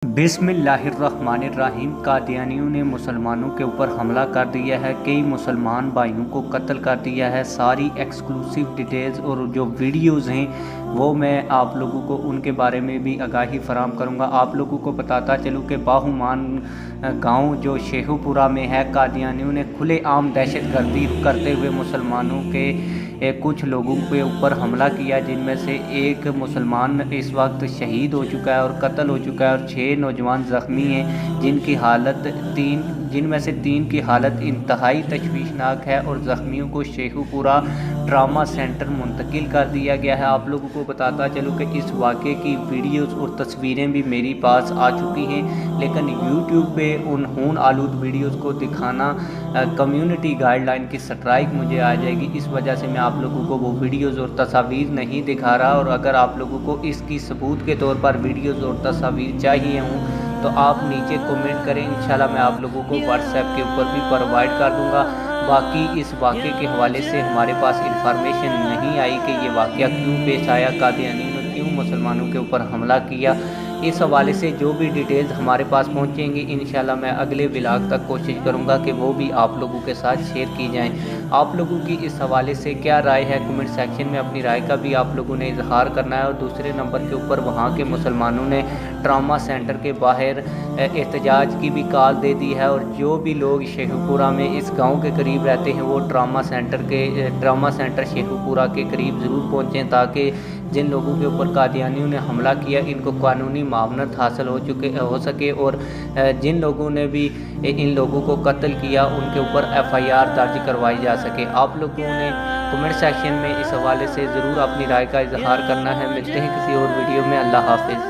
बिस्मिल्लाहिर्रहमानिर्रहीम। कादियानियों ने मुसलमानों के ऊपर हमला कर दिया है, कई मुसलमान भाइयों को कत्ल कर दिया है। सारी एक्सक्लूसिव डिटेल्स और जो वीडियोस हैं वो मैं आप लोगों को उनके बारे में भी आगाही फराम करूंगा। आप लोगों को बताता चलूँ कि बाहुमान गांव जो शेखुपुरा में है, कादियानियों ने खुलेआम दहशतगर्दी करते हुए मुसलमानों के कुछ लोगों के ऊपर हमला किया, जिनमें से एक मुसलमान इस वक्त शहीद हो चुका है और कत्ल हो चुका है और 6 नौजवान ज़ख्मी हैं, जिनमें से 3 की हालत इंतहाई तशवीशनाक है और ज़ख्मियों को शेखुपुरा ट्रामा सेंटर मुंतकिल कर दिया गया है। आप लोगों को बताता चलूँ कि इस वाक़े की वीडियोस और तस्वीरें भी मेरे पास आ चुकी हैं, लेकिन यूट्यूब पे उन खून आलूद वीडियोस को दिखाना कम्युनिटी गाइडलाइन की स्ट्राइक मुझे आ जाएगी। इस वजह से मैं आप लोगों को वो वीडियोस और तस्वीर नहीं दिखा रहा। और अगर आप लोगों को इसकी सबूत के तौर पर वीडियोस और तस्वीर चाहिए हों तो आप नीचे कमेंट करें, इंशाल्लाह मैं आप लोगों को व्हाट्सएप के ऊपर भी प्रोवाइड कर दूंगा। बाकी इस वाक़े के हवाले से हमारे पास इंफॉर्मेशन नहीं आई कि ये वाक़या क्यों पेश आया, कादियानियों ने क्यों मुसलमानों के ऊपर हमला किया। इस हवाले से जो भी डिटेल्स हमारे पास पहुंचेंगी, इंशाल्लाह मैं अगले व्लॉग तक कोशिश करूंगा कि वो भी आप लोगों के साथ शेयर की जाएं। आप लोगों की इस हवाले से क्या राय है, कमेंट सेक्शन में अपनी राय का भी आप लोगों ने इजहार करना है। और दूसरे नंबर के ऊपर वहाँ के मुसलमानों ने ट्रामा सेंटर के बाहर एहतजाज की भी कॉल दे दी है, और जो भी लोग शेखुपुरा में इस गांव के करीब रहते हैं वो ट्रामा सेंटर शेखुपुरा के करीब ज़रूर पहुँचें, ताकि जिन लोगों के ऊपर कादियानियों ने हमला किया इनको कानूनी मामनत हासिल हो सके, और जिन लोगों ने भी इन लोगों को कत्ल किया उनके ऊपर FIR दर्ज करवाई जा सके। आप लोगों ने कमेंट सेक्शन में इस हवाले से ज़रूर अपनी राय का इजहार करना है। मिलते हैं किसी और वीडियो में। अल्लाह हाफिज़।